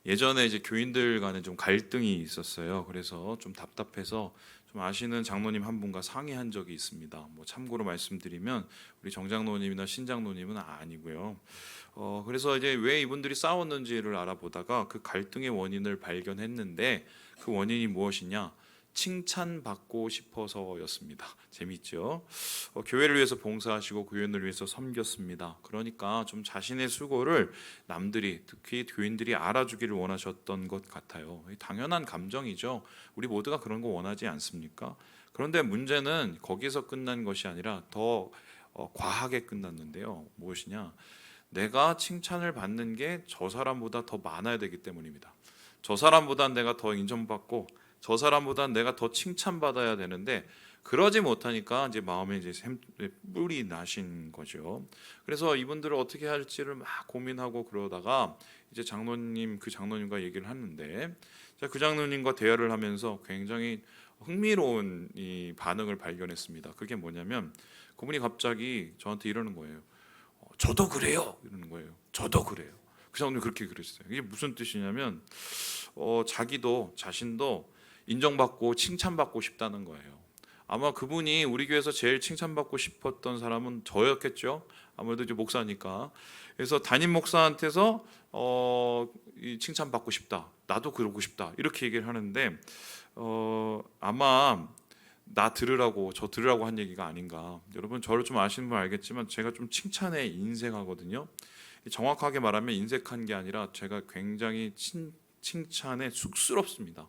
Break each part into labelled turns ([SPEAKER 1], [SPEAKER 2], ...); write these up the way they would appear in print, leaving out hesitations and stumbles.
[SPEAKER 1] 예전에 이제 교인들 간에 좀 갈등이 있었어요. 그래서 좀 답답해서 좀 아시는 장로님 한 분과 상의한 적이 있습니다. 뭐 참고로 말씀드리면 우리 정장로님이나 신장로님은 아니고요. 그래서 이제 왜 이분들이 싸웠는지를 알아보다가 그 갈등의 원인을 발견했는데 그 원인이 무엇이냐? 칭찬받고 싶어서였습니다. 재밌죠? 교회를 위해서 봉사하시고 교인을 위해서 섬겼습니다. 그러니까 좀 자신의 수고를 남들이, 특히 교인들이 알아주기를 원하셨던 것 같아요. 당연한 감정이죠. 우리 모두가 그런 거 원하지 않습니까? 그런데 문제는 거기서 끝난 것이 아니라 더 과하게 끝났는데요. 무엇이냐? 내가 칭찬을 받는 게 저 사람보다 더 많아야 되기 때문입니다. 저 사람보다 내가 더 인정받고 저 사람보다 내가 더 칭찬받아야 되는데 그러지 못하니까 이제 마음에 이제 뿔이 나신 거죠. 그래서 이분들을 어떻게 할지를 막 고민하고 그러다가 이제 그 장로님과 얘기를 하는데 그 장로님과 대화를 하면서 굉장히 흥미로운 이 반응을 발견했습니다. 그게 뭐냐면 그분이 갑자기 저한테 이러는 거예요. 저도 그래요. 이러는 거예요. 저도 그래요. 그 장로님 그렇게 그랬어요. 이게 무슨 뜻이냐면 자신도 인정받고 칭찬받고 싶다는 거예요. 아마 그분이 우리 교회에서 제일 칭찬받고 싶었던 사람은 저였겠죠. 아무래도 이제 목사니까. 그래서 담임 목사한테서 이 칭찬받고 싶다. 나도 그러고 싶다. 이렇게 얘기를 하는데 아마 저 들으라고 한 얘기가 아닌가. 여러분 저를 좀 아시는 분 알겠지만 제가 좀 칭찬에 인색하거든요. 정확하게 말하면 인색한 게 아니라 제가 굉장히 칭찬에 쑥스럽습니다.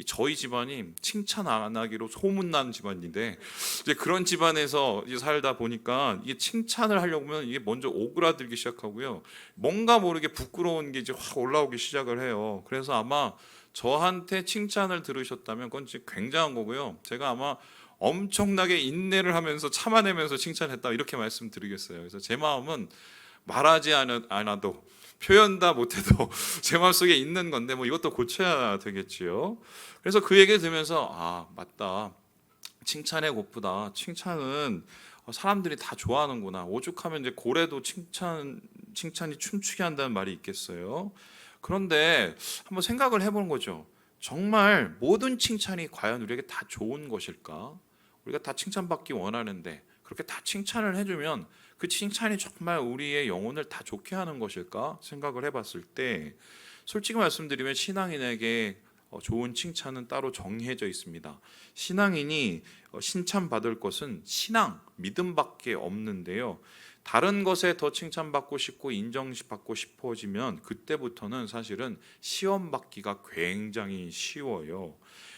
[SPEAKER 1] 저희 집안이 칭찬 안 하기로 소문난 집안인데 이제 그런 집안에서 이제 살다 보니까 이게 칭찬을 하려고 하면 이게 먼저 오그라들기 시작하고요. 뭔가 모르게 부끄러운 게 이제 확 올라오기 시작을 해요. 그래서 아마 저한테 칭찬을 들으셨다면 그건 진짜 굉장한 거고요. 제가 아마 엄청나게 인내를 하면서 참아내면서 칭찬했다 이렇게 말씀드리겠어요. 그래서 제 마음은 말하지 않아도 표현 다 못해도 제 마음속에 있는 건데 뭐 이것도 고쳐야 되겠지요. 그래서 그 얘기를 들으면서 맞다. 칭찬에 고프다. 칭찬은 사람들이 다 좋아하는구나. 오죽하면 이제 고래도 칭찬이 춤추게 한다는 말이 있겠어요. 그런데 한번 생각을 해보는 거죠. 정말 모든 칭찬이 과연 우리에게 다 좋은 것일까? 우리가 다 칭찬받기 원하는데 그렇게 다 칭찬을 해주면 그 칭찬이 정말 우리의 영혼을 다 좋게 하는 것일까 생각을 해봤을 때 솔직히 말씀드리면 신앙인에게 좋은 칭찬은 따로 정해져 있습니다. 신앙인이 칭찬받을 것은 신앙, 믿음밖에 없는데요. 다른 것에 더 칭찬받고 싶고 인정받고 싶어지면 그때부터는 사실은 시험받기가 굉장히 쉬워요.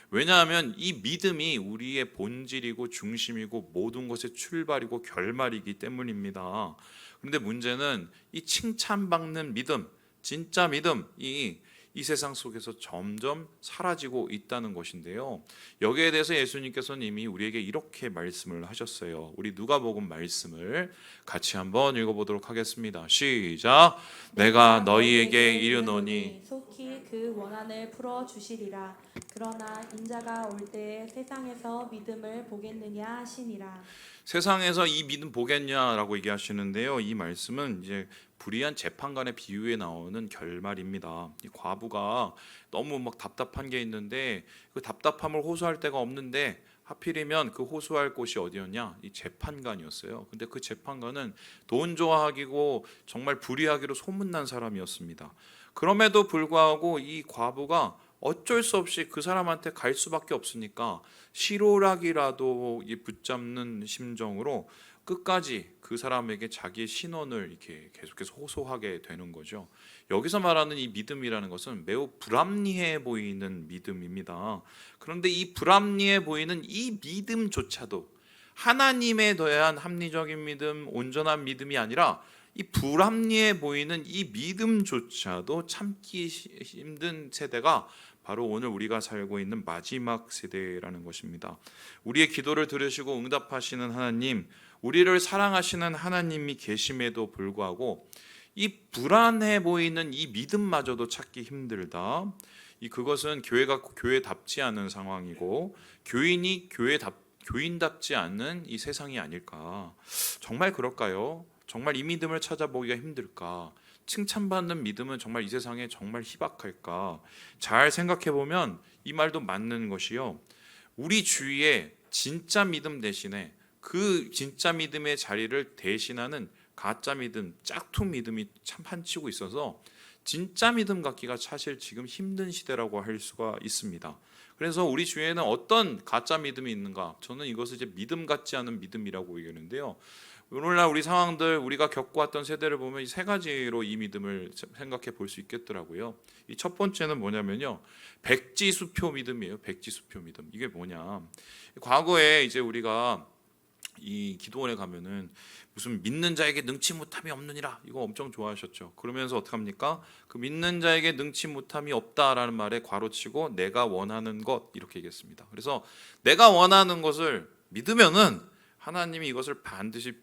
[SPEAKER 1] 왜냐하면 이 믿음이 우리의 본질이고 중심이고 모든 것의 출발이고 결말이기 때문입니다. 그런데 문제는 이 칭찬받는 믿음, 진짜 믿음이 이 세상 속에서 점점 사라지고 있다는 것인데요. 여기에 대해서 예수님께서는 이미 우리에게 이렇게 말씀을 하셨어요. 우리 누가복음 말씀을 같이 한번 읽어보도록 하겠습니다. 시작. 내가 너희에게 이르노니
[SPEAKER 2] 속히 그 원한을 풀어 주시리라. 그러나 인자가 올 때에 세상에서 믿음을 보겠느냐 하시니라.
[SPEAKER 1] 세상에서 이 믿음 보겠냐라고 얘기하시는데요. 이 말씀은 이제 불의한 재판관의 비유에 나오는 결말입니다. 이 과부가 너무 막 답답한 게 있는데 그 답답함을 호소할 데가 없는데 하필이면 그 호소할 곳이 어디였냐? 이 재판관이었어요. 근데 그 재판관은 돈 좋아하기고 정말 불의하기로 소문난 사람이었습니다. 그럼에도 불구하고 이 과부가 어쩔 수 없이 그 사람한테 갈 수밖에 없으니까 실오락이라도 붙잡는 심정으로 끝까지 그 사람에게 자기의 신원을 이렇게 계속해서 호소하게 되는 거죠. 여기서 말하는 이 믿음이라는 것은 매우 불합리해 보이는 믿음입니다. 그런데 이 불합리해 보이는 이 믿음조차도 하나님에 대한 합리적인 믿음, 온전한 믿음이 아니라 이 불합리해 보이는 이 믿음조차도 참기 힘든 세대가 바로 오늘 우리가 살고 있는 마지막 세대라는 것입니다. 우리의 기도를 들으시고 응답하시는 하나님, 우리를 사랑하시는 하나님이 계심에도 불구하고 이 불안해 보이는 이 믿음마저도 찾기 힘들다. 그것은 교회가 교회답지 않은 상황이고 교인이 교인답지 않은 이 세상이 아닐까. 정말 그럴까요? 정말 이 믿음을 찾아보기가 힘들까? 칭찬받는 믿음은 정말 이 세상에 정말 희박할까? 잘 생각해 보면 이 말도 맞는 것이요. 우리 주위에 진짜 믿음 대신에 그 진짜 믿음의 자리를 대신하는 가짜 믿음, 짝퉁 믿음이 참 판치고 있어서 진짜 믿음 갖기가 사실 지금 힘든 시대라고 할 수가 있습니다. 그래서 우리 주위에는 어떤 가짜 믿음이 있는가? 저는 이것을 이제 믿음 같지 않은 믿음이라고 얘기하는데요. 오늘날 우리 상황들, 우리가 겪어왔던 세대를 보면 이 세 가지로 이 믿음을 생각해 볼 수 있겠더라고요. 이 첫 번째는 뭐냐면요, 백지수표 믿음이에요. 백지수표 믿음. 이게 뭐냐? 과거에 이제 우리가 이 기도원에 가면은 무슨 믿는 자에게 능치 못함이 없느니라, 이거 엄청 좋아하셨죠. 그러면서 어떻게 합니까? 그 믿는 자에게 능치 못함이 없다라는 말에 괄호치고 내가 원하는 것, 이렇게 얘기했습니다. 그래서 내가 원하는 것을 믿으면은 하나님이 이것을 반드시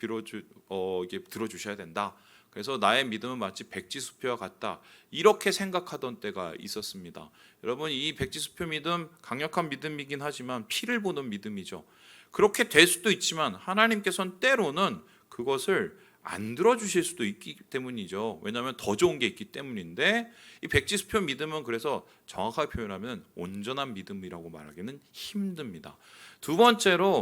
[SPEAKER 1] 이게 들어주셔야 된다. 그래서 나의 믿음은 마치 백지수표와 같다, 이렇게 생각하던 때가 있었습니다. 여러분, 이 백지수표 믿음 강력한 믿음이긴 하지만 피를 보는 믿음이죠. 그렇게 될 수도 있지만 하나님께서는 때로는 그것을 안 들어주실 수도 있기 때문이죠. 왜냐하면 더 좋은 게 있기 때문인데, 이 백지수표 믿음은 그래서 정확하게 표현하면 온전한 믿음이라고 말하기는 힘듭니다. 두 번째로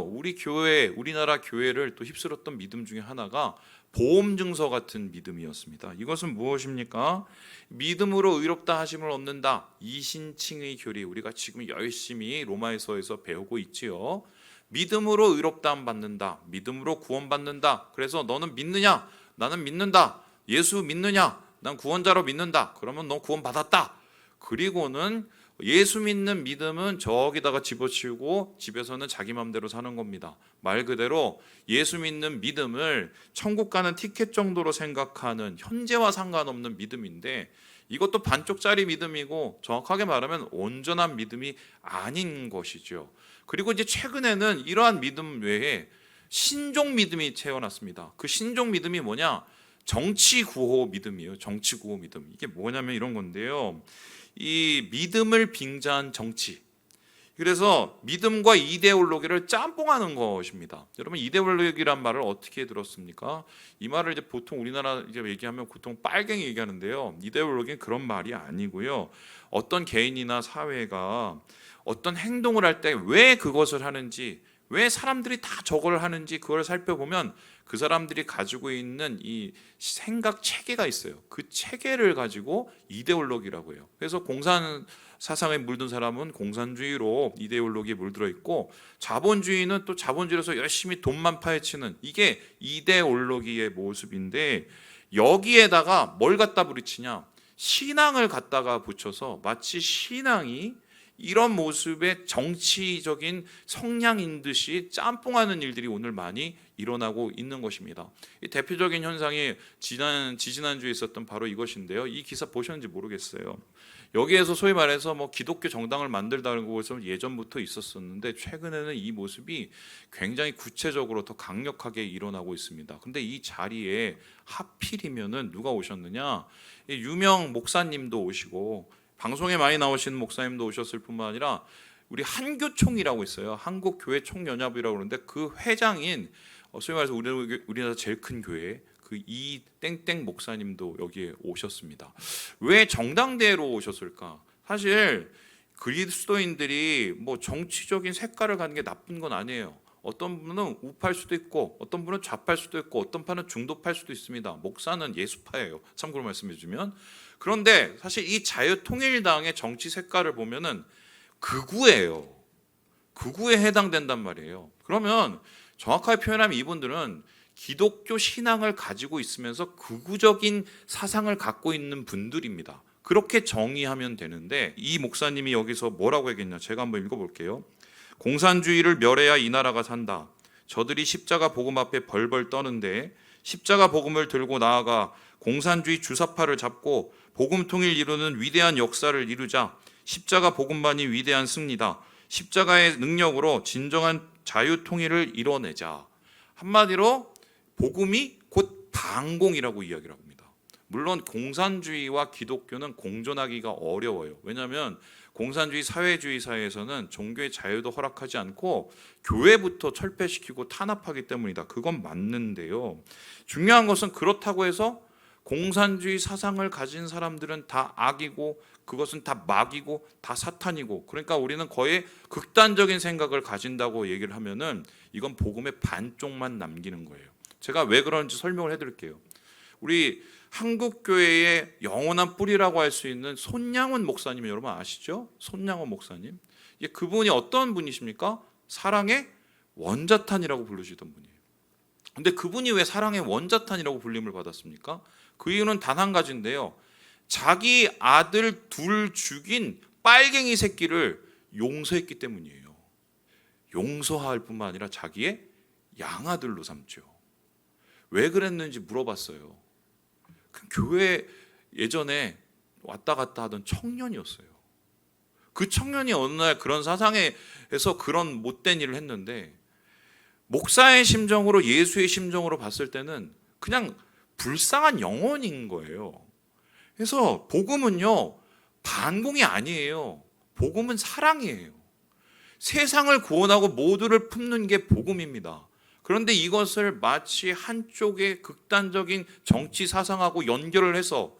[SPEAKER 1] 우리나라 교회를 또 휩쓸었던 믿음 중에 하나가 보험증서 같은 믿음이었습니다. 이것은 무엇입니까? 믿음으로 의롭다 하심을 얻는다, 이신칭의 교리, 우리가 지금 열심히 로마서에서 배우고 있지요. 믿음으로 의롭다함 받는다, 믿음으로 구원받는다. 그래서 너는 믿느냐? 나는 믿는다. 예수 믿느냐? 난 구원자로 믿는다. 그러면 너 구원받았다. 그리고는 예수 믿는 믿음은 저기다가 집어치우고 집에서는 자기 마음대로 사는 겁니다. 말 그대로 예수 믿는 믿음을 천국 가는 티켓 정도로 생각하는 현재와 상관없는 믿음인데, 이것도 반쪽짜리 믿음이고 정확하게 말하면 온전한 믿음이 아닌 것이죠. 그리고 이제 최근에는 이러한 믿음 외에 신종 믿음이 태어났습니다. 그 신종 믿음이 뭐냐? 정치 구호 믿음이에요. 정치 구호 믿음. 이게 뭐냐면 이런 건데요, 이 믿음을 빙자한 정치, 그래서 믿음과 이데올로기를 짬뽕하는 것입니다. 여러분, 이데올로기란 말을 어떻게 들었습니까? 이 말을 이제 보통 우리나라 이제 얘기하면 보통 빨갱이 얘기하는데요, 이데올로기는 그런 말이 아니고요. 어떤 개인이나 사회가 어떤 행동을 할 때 왜 그것을 하는지, 왜 사람들이 다 저걸 하는지 그걸 살펴보면 그 사람들이 가지고 있는 이 생각 체계가 있어요. 그 체계를 가지고 이데올로기라고 해요. 그래서 공산 사상에 물든 사람은 공산주의로 이데올로기에 물들어 있고, 자본주의는 또 자본주의로서 열심히 돈만 파헤치는, 이게 이데올로기의 모습인데, 여기에다가 뭘 갖다 부딪히냐? 신앙을 갖다가 붙여서 마치 신앙이 이런 모습의 정치적인 성향인 듯이 짬뽕하는 일들이 오늘 많이 일어나고 있는 것입니다. 이 대표적인 현상이 지지난주에 있었던 바로 이것인데요. 이 기사 보셨는지 모르겠어요. 여기에서 소위 말해서 뭐 기독교 정당을 만들다는 것은 예전부터 있었었는데, 최근에는 이 모습이 굉장히 구체적으로 더 강력하게 일어나고 있습니다. 근데 이 자리에 하필이면은 누가 오셨느냐? 유명 목사님도 오시고 방송에 많이 나오시는 목사님도 오셨을 뿐만 아니라 우리 한교총이라고 있어요. 한국교회 총연합이라고 그러는데 그 회장인 소위 말해서 우리나라 제일 큰 교회 그 이 땡땡 목사님도 여기에 오셨습니다. 왜 정당대회로 오셨을까? 사실 그리스도인들이 뭐 정치적인 색깔을 가는 게 나쁜 건 아니에요. 어떤 분은 우파일 수도 있고 어떤 분은 좌파일 수도 있고 어떤 파는 중도파일 수도 있습니다. 목사는 예수파예요. 참고로 말씀해 주면. 그런데 사실 이 자유통일당의 정치 색깔을 보면은 극우예요. 극우에 해당된단 말이에요. 그러면 정확하게 표현하면 이분들은 기독교 신앙을 가지고 있으면서 극우적인 사상을 갖고 있는 분들입니다. 그렇게 정의하면 되는데, 이 목사님이 여기서 뭐라고 얘기했냐? 제가 한번 읽어볼게요. 공산주의를 멸해야 이 나라가 산다. 저들이 십자가 복음 앞에 벌벌 떠는데 십자가 복음을 들고 나아가 공산주의 주사파를 잡고 복음 통일 이루는 위대한 역사를 이루자. 십자가 복음만이 위대한 승리다. 십자가의 능력으로 진정한 자유 통일을 이뤄내자. 한마디로 복음이 곧 반공이라고 이야기를 합니다. 물론 공산주의와 기독교는 공존하기가 어려워요. 왜냐하면 공산주의 사회주의 사회에서는 종교의 자유도 허락하지 않고 교회부터 철폐시키고 탄압하기 때문이다. 그건 맞는데요. 중요한 것은 그렇다고 해서 공산주의 사상을 가진 사람들은 다 악이고 그것은 다 마귀고 다 사탄이고, 그러니까 우리는 거의 극단적인 생각을 가진다고 얘기를 하면은 이건 복음의 반쪽만 남기는 거예요. 제가 왜 그런지 설명을 해드릴게요. 우리 한국교회의 영원한 뿌리라고 할 수 있는 손양원 목사님 여러분 아시죠? 손양원 목사님. 그분이 어떤 분이십니까? 사랑의 원자탄이라고 부르시던 분이에요. 근데 그분이 왜 사랑의 원자탄이라고 불림을 받았습니까? 그 이유는 단 한 가지인데요. 자기 아들 둘 죽인 빨갱이 새끼를 용서했기 때문이에요. 용서할 뿐만 아니라 자기의 양아들로 삼죠. 왜 그랬는지 물어봤어요. 그 교회 예전에 왔다 갔다 하던 청년이었어요. 그 청년이 어느 날 그런 사상에서 그런 못된 일을 했는데, 목사의 심정으로, 예수의 심정으로 봤을 때는 그냥 불쌍한 영혼인 거예요. 그래서 복음은요, 반공이 아니에요. 복음은 사랑이에요. 세상을 구원하고 모두를 품는 게 복음입니다. 그런데 이것을 마치 한쪽의 극단적인 정치 사상하고 연결을 해서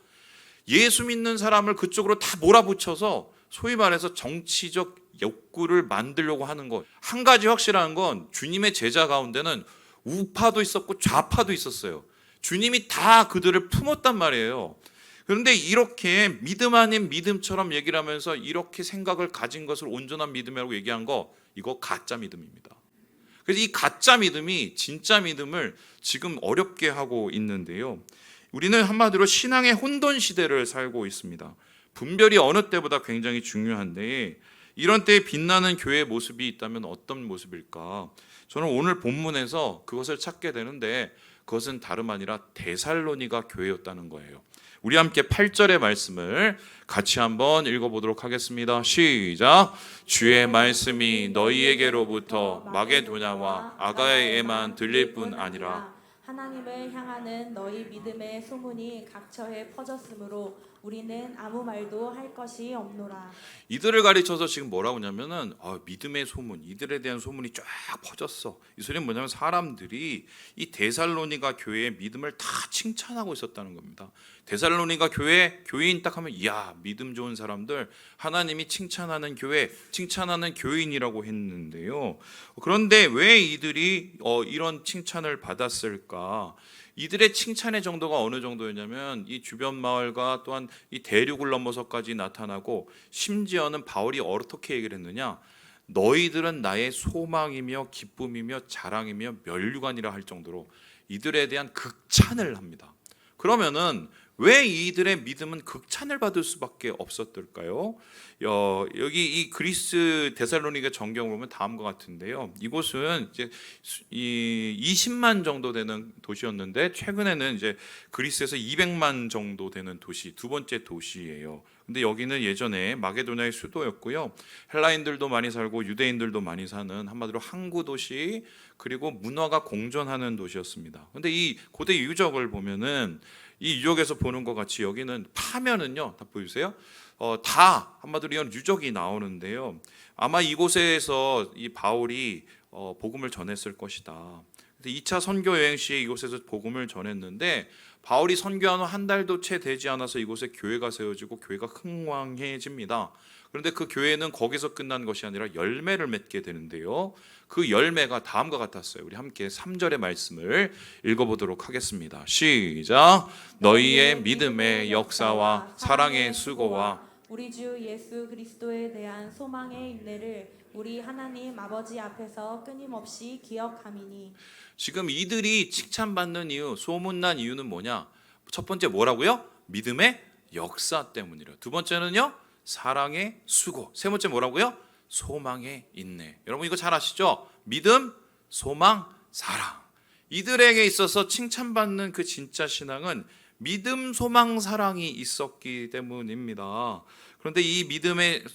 [SPEAKER 1] 예수 믿는 사람을 그쪽으로 다 몰아붙여서 소위 말해서 정치적 욕구를 만들려고 하는 것. 한 가지 확실한 건 주님의 제자 가운데는 우파도 있었고 좌파도 있었어요. 주님이 다 그들을 품었단 말이에요. 그런데 이렇게 믿음 아닌 믿음처럼 얘기를 하면서 이렇게 생각을 가진 것을 온전한 믿음이라고 얘기한 거, 이거 가짜 믿음입니다. 그래서 이 가짜 믿음이 진짜 믿음을 지금 어렵게 하고 있는데요. 우리는 한마디로 신앙의 혼돈 시대를 살고 있습니다. 분별이 어느 때보다 굉장히 중요한데, 이런 때에 빛나는 교회의 모습이 있다면 어떤 모습일까? 저는 오늘 본문에서 그것을 찾게 되는데, 그것은 다름 아니라 데살로니가 교회였다는 거예요. 우리 함께 8절의 말씀을 같이 한번 읽어보도록 하겠습니다. 시작. 주의 말씀이 너희에게로부터 마게도냐와 아가야에만 들릴 뿐 아니라
[SPEAKER 2] 하나님을 향하는 너희 믿음의 소문이 각처에 퍼졌으므로 우리는 아무 말도 할 것이 없노라.
[SPEAKER 1] 이들을 가르쳐서 지금 뭐라고 하냐면은 믿음의 소문, 이들에 대한 소문이 쫙 퍼졌어. 이 소리는 뭐냐면 사람들이 이 데살로니가 교회의 믿음을 다 칭찬하고 있었다는 겁니다. 데살로니가 교회인 딱 하면 이야, 믿음 좋은 사람들, 하나님이 칭찬하는 교회, 칭찬하는 교인이라고 했는데요. 그런데 왜 이들이 이런 칭찬을 받았을까? 이들의 칭찬의 정도가 어느 정도였냐면 이 주변 마을과 또한 이 대륙을 넘어서까지 나타나고, 심지어는 바울이 어떻게 얘기를 했느냐, 너희들은 나의 소망이며 기쁨이며 자랑이며 면류관이라 할 정도로 이들에 대한 극찬을 합니다. 그러면은 왜 이들의 믿음은 극찬을 받을 수밖에 없었을까요? 여기 이 그리스 데살로니가 전경을 보면 다음과 같은데요. 이곳은 이제 20만 정도 되는 도시였는데, 최근에는 이제 그리스에서 200만 정도 되는 도시, 두 번째 도시예요. 근데 여기는 예전에 마게도냐의 수도였고요. 헬라인들도 많이 살고 유대인들도 많이 사는 한마디로 항구 도시, 그리고 문화가 공존하는 도시였습니다. 근데 이 고대 유적을 보면은 이 유적에서 보는 것 같이 여기는 파면은요, 다 보이세요? 다 한마디로 이런 유적이 나오는데요. 아마 이곳에서 이 바울이 복음을 전했을 것이다. 2차 선교 여행 시에 이곳에서 복음을 전했는데, 바울이 선교한 후 한 달도 채 되지 않아서 이곳에 교회가 세워지고 교회가 흥왕해집니다. 그런데 그 교회는 거기서 끝난 것이 아니라 열매를 맺게 되는데요. 그 열매가 다음과 같았어요. 우리 함께 3절의 말씀을 읽어보도록 하겠습니다. 시작. 너희의 믿음의 역사와 사랑의 수고와
[SPEAKER 2] 우리 주 예수 그리스도에 대한 소망의 인내를 우리 하나님 아버지 앞에서 끊임없이 기억함이니.
[SPEAKER 1] 지금 이들이 칭찬받는 이유, 소문난 이유는 뭐냐? 첫 번째 뭐라고요? 믿음의 역사 때문이래요. 두 번째는요, 사랑의 수고. 세 번째 뭐라고요? 소망의 인내. 여러분 이거 잘 아시죠? 믿음, 소망, 사랑. 이들에게 있어서 칭찬받는 그 진짜 신앙은 믿음, 소망, 사랑이 있었기 때문입니다. 그런데 이 믿음의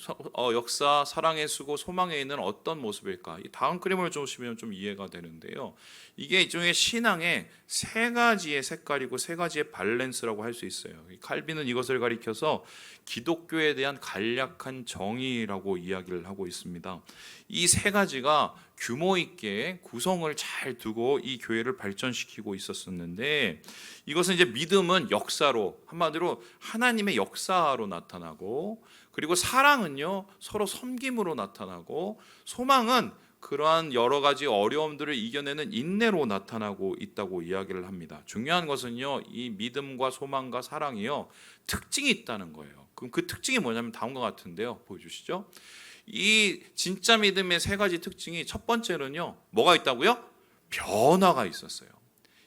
[SPEAKER 1] 역사, 사랑의 수고, 소망에 있는 어떤 모습일까? 이 다음 그림을 보시면 좀 이해가 되는데요. 이게 일종의 신앙의 세 가지의 색깔이고 세 가지의 밸런스라고 할 수 있어요. 칼빈은 이것을 가리켜서 기독교에 대한 간략한 정의라고 이야기를 하고 있습니다. 이 세 가지가 규모 있게 구성을 잘 두고 이 교회를 발전시키고 있었는데, 이것은 이제 믿음은 역사로, 한마디로 하나님의 역사로 나타나고, 그리고 사랑은요 서로 섬김으로 나타나고, 소망은 그러한 여러 가지 어려움들을 이겨내는 인내로 나타나고 있다고 이야기를 합니다. 중요한 것은요, 이 믿음과 소망과 사랑이요 특징이 있다는 거예요. 그럼 그 특징이 뭐냐면 다음과 같은데요, 보여주시죠. 이 진짜 믿음의 세 가지 특징이, 첫 번째는요 뭐가 있다고요? 변화가 있었어요.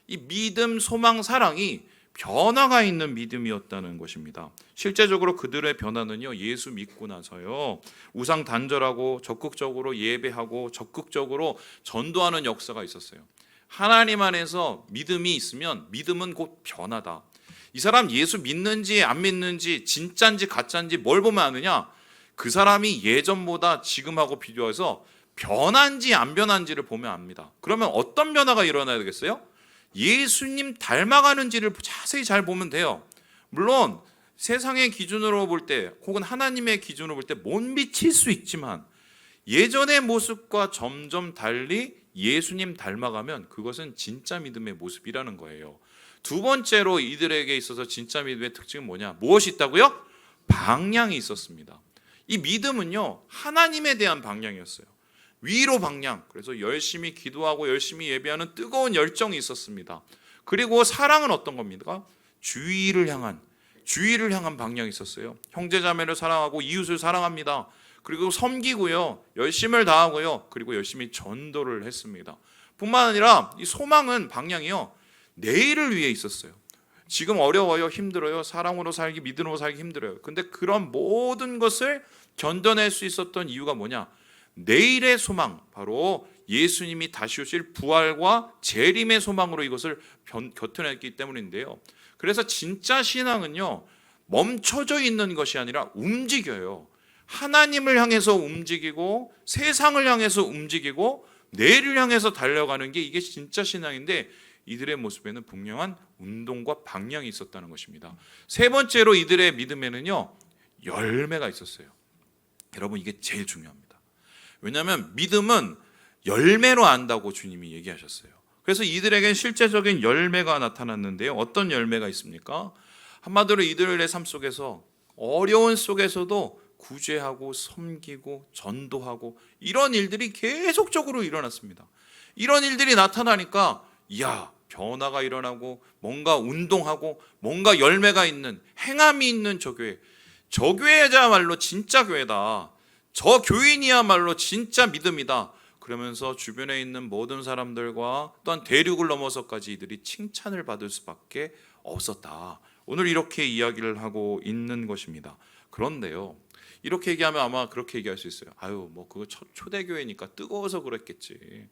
[SPEAKER 1] 이 믿음, 소망, 사랑이 변화가 있는 믿음이었다는 것입니다. 실제적으로 그들의 변화는요, 예수 믿고 나서요 우상 단절하고 적극적으로 예배하고 적극적으로 전도하는 역사가 있었어요. 하나님 안에서 믿음이 있으면 믿음은 곧 변화다. 이 사람 예수 믿는지 안 믿는지, 진짜인지 가짜인지 뭘 보면 아느냐? 그 사람이 예전보다 지금하고 비교해서 변한지 안 변한지를 보면 압니다. 그러면 어떤 변화가 일어나야 되겠어요? 예수님 닮아가는지를 자세히 잘 보면 돼요. 물론 세상의 기준으로 볼 때, 혹은 하나님의 기준으로 볼 때 못 미칠 수 있지만, 예전의 모습과 점점 달리 예수님 닮아가면 그것은 진짜 믿음의 모습이라는 거예요. 두 번째로 이들에게 있어서 진짜 믿음의 특징은 뭐냐? 무엇이 있다고요? 방향이 있었습니다. 이 믿음은요 하나님에 대한 방향이었어요. 위로 방향. 그래서 열심히 기도하고 열심히 예배하는 뜨거운 열정이 있었습니다. 그리고 사랑은 어떤 겁니까? 주의를 향한 방향이 있었어요. 형제자매를 사랑하고 이웃을 사랑합니다. 그리고 섬기고요, 열심을 다하고요, 그리고 열심히 전도를 했습니다. 뿐만 아니라 이 소망은 방향이요 내일을 위해 있었어요. 지금 어려워요, 힘들어요, 사랑으로 살기, 믿음으로 살기 힘들어요. 근데 그런 모든 것을 견뎌낼 수 있었던 이유가 뭐냐? 내일의 소망, 바로 예수님이 다시 오실 부활과 재림의 소망으로 이것을 견뎌냈기 때문인데요. 그래서 진짜 신앙은요 멈춰져 있는 것이 아니라 움직여요. 하나님을 향해서 움직이고, 세상을 향해서 움직이고, 내일을 향해서 달려가는 게 이게 진짜 신앙인데, 이들의 모습에는 분명한 운동과 방향이 있었다는 것입니다. 세 번째로 이들의 믿음에는요 열매가 있었어요. 여러분, 이게 제일 중요합니다. 왜냐하면 믿음은 열매로 안다고 주님이 얘기하셨어요. 그래서 이들에겐 실제적인 열매가 나타났는데요. 어떤 열매가 있습니까? 한마디로 이들의 삶 속에서, 어려운 속에서도 구제하고 섬기고 전도하고, 이런 일들이 계속적으로 일어났습니다. 이런 일들이 나타나니까 변화가 일어나고, 뭔가 운동하고, 뭔가 열매가 있는, 행함이 있는 저 교회야말로 진짜 교회다. 저 교인이야말로 진짜 믿음이다. 그러면서 주변에 있는 모든 사람들과 또한 대륙을 넘어서까지 이들이 칭찬을 받을 수밖에 없었다. 오늘 이렇게 이야기를 하고 있는 것입니다. 그런데요, 이렇게 얘기하면 아마 그렇게 얘기할 수 있어요. 그거 초대교회니까 뜨거워서 그랬겠지.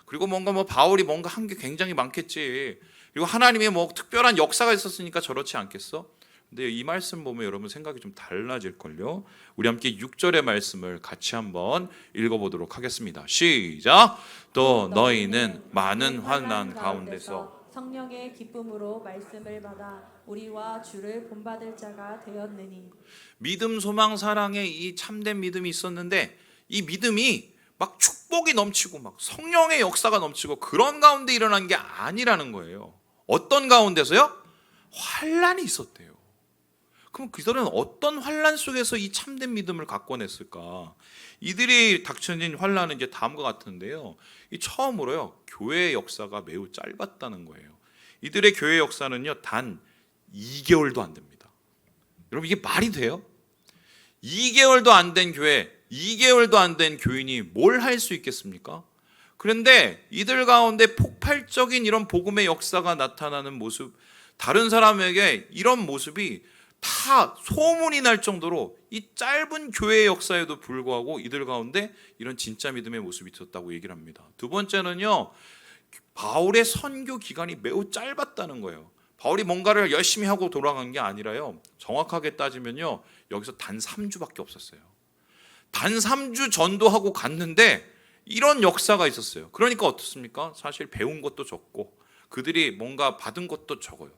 [SPEAKER 1] 그리고 바울이 뭔가 한 게 굉장히 많겠지. 그리고 하나님의 특별한 역사가 있었으니까 저렇지 않겠어? 근데 이 말씀 보면 여러분 생각이 좀 달라질걸요. 우리 함께 6절의 말씀을 같이 한번 읽어보도록 하겠습니다. 시작. 또 너희는 많은 환난 가운데서
[SPEAKER 2] 성령의 기쁨으로 말씀을 받아 우리와 주를 본받을 자가 되었느니.
[SPEAKER 1] 믿음, 소망, 사랑의 이 참된 믿음이 있었는데, 이 믿음이 막 축복이 넘치고 막 성령의 역사가 넘치고 그런 가운데 일어난 게 아니라는 거예요. 어떤 가운데서요? 환난이 있었대요. 그럼 그들은 어떤 환난 속에서 이 참된 믿음을 갖고 냈을까? 이들이 닥쳐진 환난은 이제 다음과 같은데요. 이 처음으로요, 교회의 역사가 매우 짧았다는 거예요. 이들의 교회 역사는요 단 2개월도 안 됩니다. 여러분, 이게 말이 돼요? 2개월도 안 된 교회, 2개월도 안 된 교인이 뭘 할 수 있겠습니까? 그런데 이들 가운데 폭발적인 이런 복음의 역사가 나타나는 모습, 다른 사람에게 이런 모습이 다 소문이 날 정도로 이 짧은 교회의 역사에도 불구하고 이들 가운데 이런 진짜 믿음의 모습이 있었다고 얘기를 합니다. 두 번째는요, 바울의 선교 기간이 매우 짧았다는 거예요. 바울이 뭔가를 열심히 하고 돌아간 게 아니라요. 정확하게 따지면요. 여기서 단 3주밖에 없었어요. 단 3주 전도하고 갔는데 이런 역사가 있었어요. 그러니까 어떻습니까? 사실 배운 것도 적고 그들이 뭔가 받은 것도 적어요.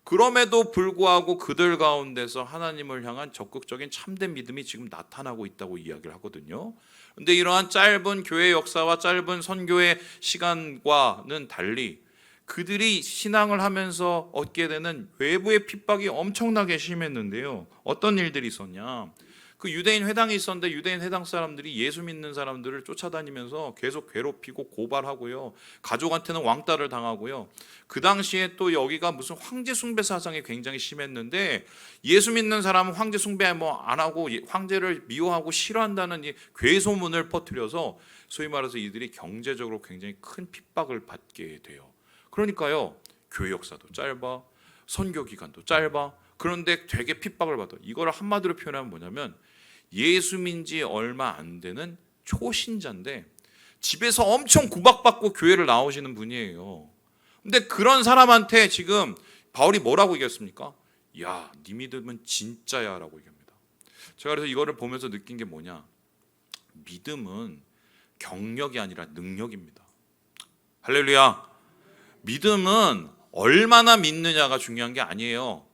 [SPEAKER 1] 그럼에도 불구하고 그들 가운데서 하나님을 향한 적극적인 참된 믿음이 지금 나타나고 있다고 이야기를 하거든요. 근데 이러한 짧은 교회 역사와 짧은 선교의 시간과는 달리 그들이 신앙을 하면서 얻게 되는 외부의 핍박이 엄청나게 심했는데요. 어떤 일들이 있었냐? 그 유대인 회당이 있었는데 유대인 회당 사람들이 예수 믿는 사람들을 쫓아다니면서 계속 괴롭히고 고발하고요. 가족한테는 왕따를 당하고요. 그 당시에 또 여기가 무슨 황제 숭배 사상이 굉장히 심했는데 예수 믿는 사람은 황제 숭배 안 하고 황제를 미워하고 싫어한다는 이 괴소문을 퍼뜨려서 소위 말해서 이들이 경제적으로 굉장히 큰 핍박을 받게 돼요. 그러니까요. 교회 역사도 짧아, 선교 기간도 짧아. 그런데 되게 핍박을 받아. 이걸 한마디로 표현하면 뭐냐면 예수 믿은 지 얼마 안 되는 초신자인데 집에서 엄청 구박받고 교회를 나오시는 분이에요. 근데 그런 사람한테 지금 바울이 뭐라고 얘기했습니까? 야, 네 믿음은 진짜야 라고 얘기합니다. 제가 그래서 이거를 보면서 느낀 게 뭐냐? 믿음은 경력이 아니라 능력입니다. 할렐루야. 믿음은 얼마나 믿느냐가 중요한 게 아니에요.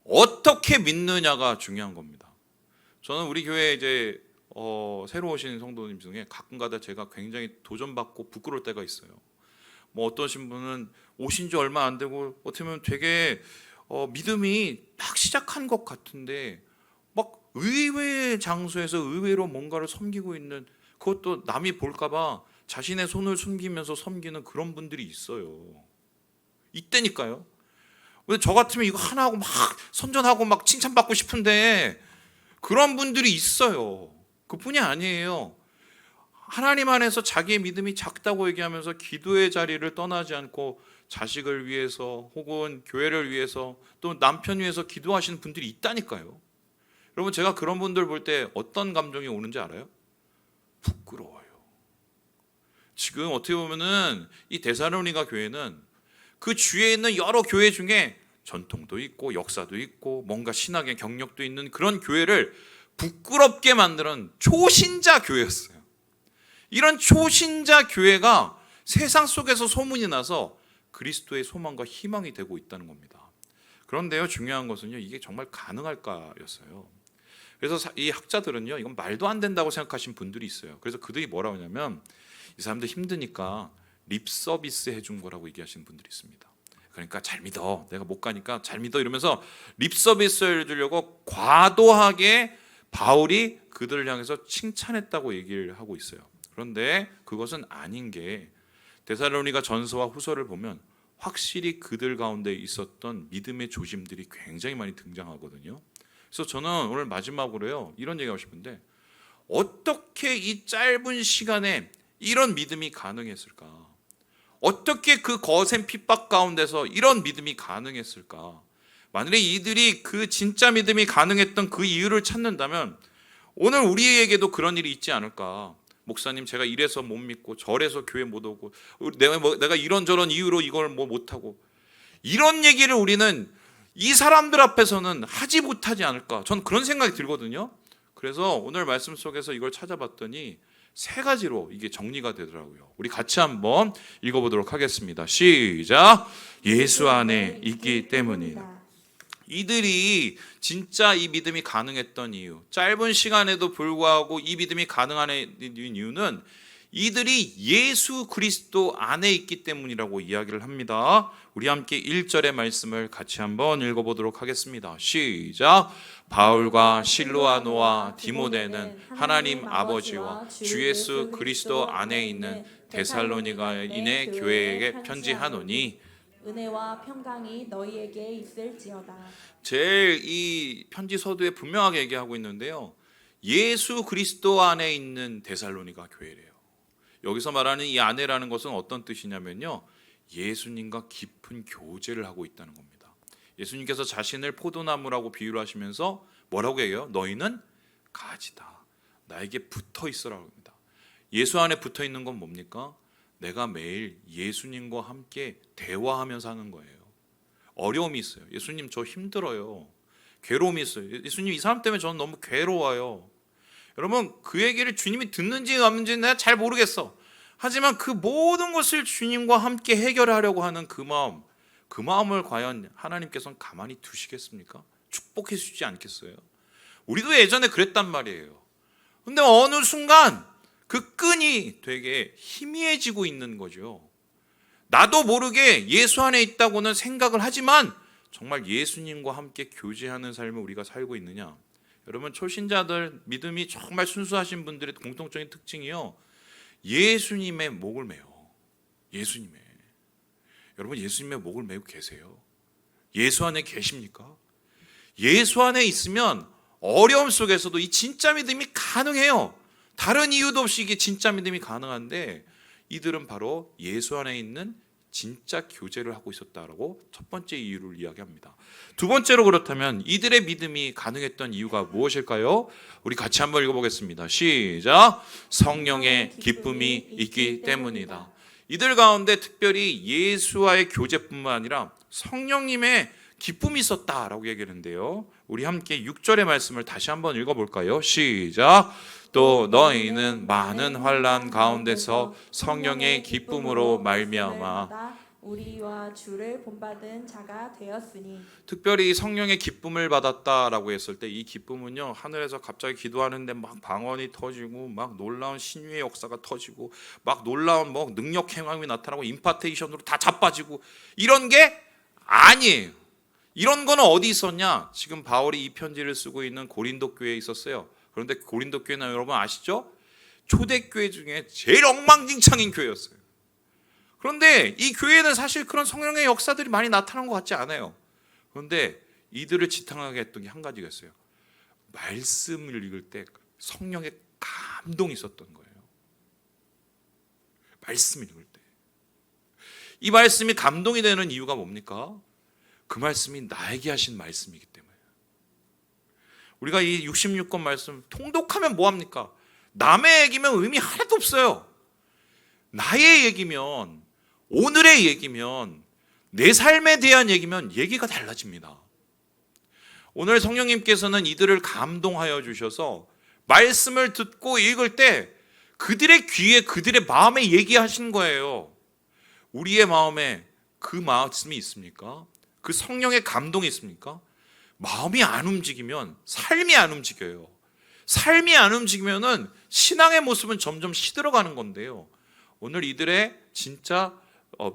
[SPEAKER 1] 어떻게 믿느냐가 중요한 겁니다. 저는 우리 교회에 이제 새로 오신 성도님 중에 가끔가다 제가 굉장히 도전받고 부끄러울 때가 있어요. 뭐 어떠신 분은 오신 지 얼마 안 되고 어떻게 보면 되게 믿음이 막 시작한 것 같은데 막 의외의 장소에서 의외로 뭔가를 섬기고 있는, 그것도 남이 볼까봐 자신의 손을 숨기면서 섬기는 그런 분들이 있어요. 이때니까요. 근데 저 같으면 이거 하나 하고 막 선전하고 막 칭찬받고 싶은데 그런 분들이 있어요. 그뿐이 아니에요. 하나님 안에서 자기의 믿음이 작다고 얘기하면서 기도의 자리를 떠나지 않고 자식을 위해서 혹은 교회를 위해서 또 남편 위해서 기도하시는 분들이 있다니까요. 여러분, 제가 그런 분들 볼 때 어떤 감정이 오는지 알아요? 부끄러워요. 지금 어떻게 보면은 이 데살로니가 교회는 그 주위에 있는 여러 교회 중에 전통도 있고 역사도 있고 뭔가 신학의 경력도 있는 그런 교회를 부끄럽게 만드는 초신자 교회였어요. 이런 초신자 교회가 세상 속에서 소문이 나서 그리스도의 소망과 희망이 되고 있다는 겁니다. 그런데요, 중요한 것은요, 이게 정말 가능할까였어요. 그래서 이 학자들은요, 이건 말도 안 된다고 생각하신 분들이 있어요. 그래서 그들이 뭐라고 하냐면 이 사람들 힘드니까 립 서비스 해준 거라고 얘기하시는 분들이 있습니다. 그러니까 잘 믿어, 내가 못 가니까 잘 믿어 이러면서 립 서비스를 해주려고 과도하게 바울이 그들을 향해서 칭찬했다고 얘기를 하고 있어요. 그런데 그것은 아닌 게 데살로니가 전서와 후서를 보면 확실히 그들 가운데 있었던 믿음의 조짐들이 굉장히 많이 등장하거든요. 그래서 저는 오늘 마지막으로요, 이런 얘기하고 싶은데 어떻게 이 짧은 시간에 이런 믿음이 가능했을까? 어떻게 그 거센 핍박 가운데서 이런 믿음이 가능했을까? 만약에 이들이 그 진짜 믿음이 가능했던 그 이유를 찾는다면 오늘 우리에게도 그런 일이 있지 않을까? 목사님, 제가 이래서 못 믿고 저래서 교회 못 오고 내가 이런저런 이유로 이걸 못하고, 이런 얘기를 우리는 이 사람들 앞에서는 하지 못하지 않을까? 전 그런 생각이 들거든요. 그래서 오늘 말씀 속에서 이걸 찾아봤더니 세 가지로 이게 정리가 되더라고요. 우리 같이 한번 읽어보도록 하겠습니다. 시작. 예수 안에 있기 때문이다. 이들이 진짜 이 믿음이 가능했던 이유, 짧은 시간에도 불구하고 이 믿음이 가능한 이유는 이들이 예수 그리스도 안에 있기 때문이라고 이야기를 합니다. 우리 함께 1절의 말씀을 같이 한번 읽어보도록 하겠습니다. 시작. 바울과 실로아노와 디모데는 하나님 아버지와 주 예수 그리스도 안에 있는 데살로니가인의 교회에게 편지하노니
[SPEAKER 2] 은혜와 평강이 너희에게 있을지어다.
[SPEAKER 1] 제일 이 편지 서두에 분명하게 얘기하고 있는데요, 예수 그리스도 안에 있는 데살로니가 교회래요. 여기서 말하는 이 안에라는 것은 어떤 뜻이냐면요, 예수님과 깊은 교제를 하고 있다는 겁니다. 예수님께서 자신을 포도나무라고 비유를 하시면서 뭐라고 해요? 너희는 가지다, 나에게 붙어 있으라고 합니다. 예수 안에 붙어 있는 건 뭡니까? 내가 매일 예수님과 함께 대화하면서 하는 거예요. 어려움이 있어요. 예수님 저 힘들어요. 괴로움이 있어요. 예수님 이 사람 때문에 저는 너무 괴로워요. 여러분 그 얘기를 주님이 듣는지 없는지는 내가 잘 모르겠어. 하지만 그 모든 것을 주님과 함께 해결하려고 하는 그 마음을 과연 하나님께서는 가만히 두시겠습니까? 축복해 주지 않겠어요? 우리도 예전에 그랬단 말이에요. 근데 어느 순간 그 끈이 되게 희미해지고 있는 거죠. 나도 모르게 예수 안에 있다고는 생각을 하지만 정말 예수님과 함께 교제하는 삶을 우리가 살고 있느냐? 여러분 초신자들 믿음이 정말 순수하신 분들의 공통적인 특징이요. 예수님의 목을 메요. 예수님의. 여러분 예수님의 목을 메고 계세요? 예수 안에 계십니까? 예수 안에 있으면 어려움 속에서도 이 진짜 믿음이 가능해요. 다른 이유도 없이 이게 진짜 믿음이 가능한데 이들은 바로 예수 안에 있는 진짜 교제를 하고 있었다라고 첫 번째 이유를 이야기합니다. 두 번째로 그렇다면 이들의 믿음이 가능했던 이유가 무엇일까요? 우리 같이 한번 읽어보겠습니다. 시작. 성령의 기쁨이 있기 때문이다. 이들 가운데 특별히 예수와의 교제뿐만 아니라 성령님의 기쁨이 있었다라고 얘기하는데요. 우리 함께 6절의 말씀을 다시 한번 읽어볼까요? 시작. 또 너희는 많은 환난 가운데서 성령의 기쁨으로 말미암아
[SPEAKER 2] 우리와 주를 본받은 자가 되었으니.
[SPEAKER 1] 특별히 성령의 기쁨을 받았다라고 했을 때 이 기쁨은요 하늘에서 갑자기 기도하는데 막 방언이 터지고 막 놀라운 신유의 역사가 터지고 막 놀라운 뭐 능력 행함이 나타나고 임파테이션으로 다 자빠지고 이런 게 아니에요. 이런 거는 어디 있었냐? 지금 바울이 이 편지를 쓰고 있는 고린도 교회에 있었어요. 그런데 고린도 교회는 여러분 아시죠? 초대교회 중에 제일 엉망진창인 교회였어요. 그런데 이 교회는 사실 그런 성령의 역사들이 많이 나타난 것 같지 않아요. 그런데 이들을 지탱하게 했던 게 한 가지가 있어요. 말씀을 읽을 때 성령의 감동이 있었던 거예요. 말씀을 읽을 때. 이 말씀이 감동이 되는 이유가 뭡니까? 그 말씀이 나에게 하신 말씀이기 때문에. 우리가 이 66권 말씀 통독하면 뭐합니까? 남의 얘기면 의미 하나도 없어요. 나의 얘기면, 오늘의 얘기면, 내 삶에 대한 얘기면 얘기가 달라집니다. 오늘 성령님께서는 이들을 감동하여 주셔서 말씀을 듣고 읽을 때 그들의 귀에 그들의 마음에 얘기하신 거예요. 우리의 마음에 그 말씀이 있습니까? 그 성령의 감동이 있습니까? 마음이 안 움직이면 삶이 안 움직여요. 삶이 안 움직이면은 신앙의 모습은 점점 시들어가는 건데요. 오늘 이들의 진짜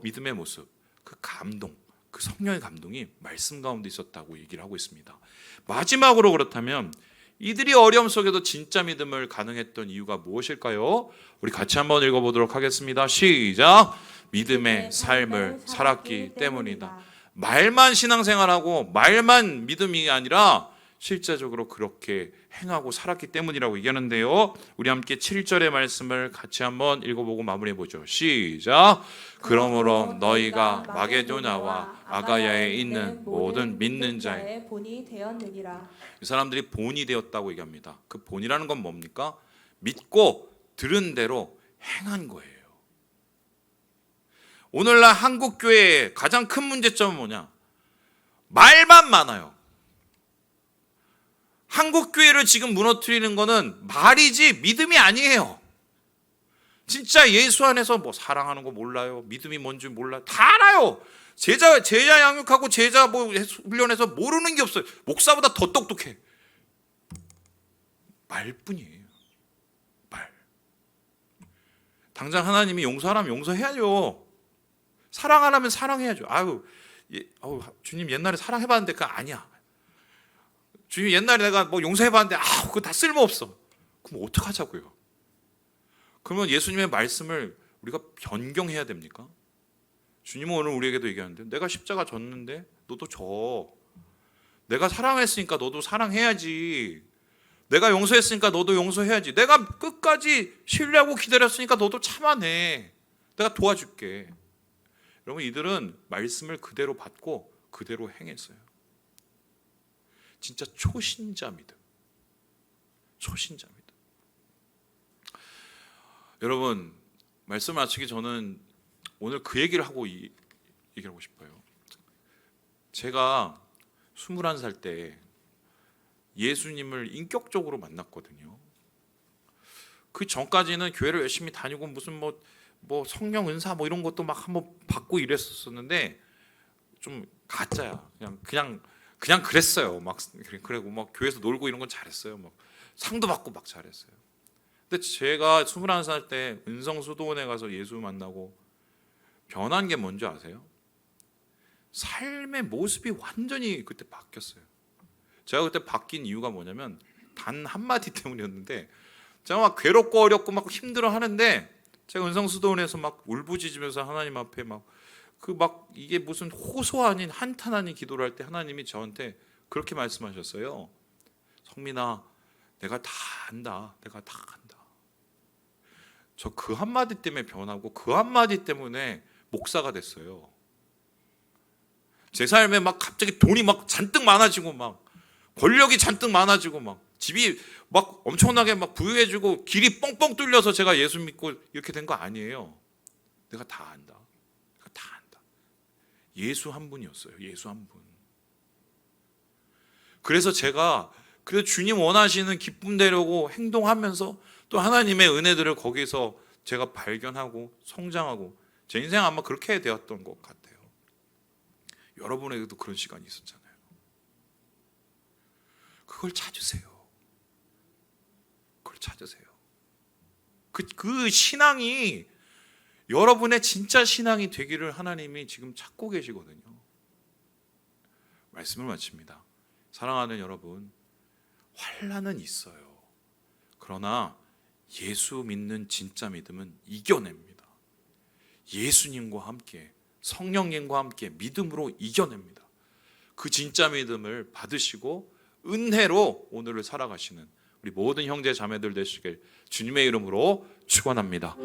[SPEAKER 1] 믿음의 모습, 그 감동, 그 성령의 감동이 말씀 가운데 있었다고 얘기를 하고 있습니다. 마지막으로 그렇다면 이들이 어려움 속에도 진짜 믿음을 가능했던 이유가 무엇일까요? 우리 같이 한번 읽어보도록 하겠습니다. 시작. 믿음의 삶을 살았기 때문이다. 말만 신앙생활하고 말만 믿음이 아니라 실제적으로 그렇게 행하고 살았기 때문이라고 얘기하는데요. 우리 함께 7절의 말씀을 같이 한번 읽어보고 마무리해보죠. 시작. 그러므로 너희가 마게도냐와 아가야에 있는 모든 믿는 자의
[SPEAKER 2] 본이 되었느니라.
[SPEAKER 1] 이 사람들이 본이 되었다고 얘기합니다. 그 본이라는 건 뭡니까? 믿고 들은 대로 행한 거예요. 오늘날 한국교회의 가장 큰 문제점은 뭐냐? 말만 많아요. 한국교회를 지금 무너뜨리는 거는 말이지 믿음이 아니에요. 진짜 예수 안에서 뭐 사랑하는 거 몰라요. 믿음이 뭔지 몰라요. 다 알아요. 제자 양육하고 제자 훈련해서 모르는 게 없어요. 목사보다 더 똑똑해. 말뿐이에요. 말. 당장 하나님이 용서하라면 용서해야죠. 사랑하라면 사랑해야죠. 주님 옛날에 사랑해봤는데 그거 아니야. 주님 옛날에 내가 뭐 용서해봤는데 그거 다 쓸모없어. 그럼 어떡하자고요? 그러면 예수님의 말씀을 우리가 변경해야 됩니까? 주님은 오늘 우리에게도 얘기하는데 내가 십자가 졌는데 너도 져. 내가 사랑했으니까 너도 사랑해야지. 내가 용서했으니까 너도 용서해야지. 내가 끝까지 신뢰하고 기다렸으니까 너도 참아내. 내가 도와줄게. 여러분 이들은 말씀을 그대로 받고 그대로 행했어요. 진짜 초신자 믿음. 초신자 믿음. 여러분 말씀 마치기 저는 오늘 그 얘기를 하고 얘기를 하고 싶어요. 제가 21살 때 예수님을 인격적으로 만났거든요. 그 전까지는 교회를 열심히 다니고 무슨 뭐 성령 은사 뭐 이런 것도 막 한번 받고 이랬었는데 좀 가짜야. 그냥 그랬어요. 막 그리고 막 교회에서 놀고 이런 건 잘했어요. 막 상도 받고 막 잘했어요. 근데 제가 21살 때 은성수도원에 가서 예수 만나고 변한 게 뭔지 아세요? 삶의 모습이 완전히 그때 바뀌었어요. 제가 그때 바뀐 이유가 뭐냐면 단 한마디 때문이었는데, 제가 막 괴롭고 어렵고 막 힘들어 하는데 제가 은성수도원에서 막 울부짖으면서 하나님 앞에 막 이게 무슨 호소 아닌 한탄 아닌 기도를 할 때 하나님이 저한테 그렇게 말씀하셨어요. 성민아, 내가 다 안다. 내가 다 안다. 저 그 한마디 때문에 변하고 그 한마디 때문에 목사가 됐어요. 제 삶에 막 갑자기 돈이 막 잔뜩 많아지고 막 권력이 잔뜩 많아지고 막 집이 막 엄청나게 막 부유해지고 길이 뻥뻥 뚫려서 제가 예수 믿고 이렇게 된 거 아니에요. 내가 다 안다. 내가 다 안다. 예수 한 분이었어요. 예수 한 분. 그래서 제가 주님 원하시는 기쁨 되려고 행동하면서 또 하나님의 은혜들을 거기서 제가 발견하고 성장하고 제 인생 아마 그렇게 되었던 것 같아요. 여러분에게도 그런 시간이 있었잖아요. 그걸 찾으세요. 그걸 찾으세요. 그 신앙이 여러분의 진짜 신앙이 되기를 하나님이 지금 찾고 계시거든요. 말씀을 마칩니다. 사랑하는 여러분, 환난은 있어요. 그러나 예수 믿는 진짜 믿음은 이겨냅니다. 예수님과 함께 성령님과 함께 믿음으로 이겨냅니다. 그 진짜 믿음을 받으시고 은혜로 오늘을 살아가시는 우리 모든 형제 자매들 되시길 주님의 이름으로 축원합니다.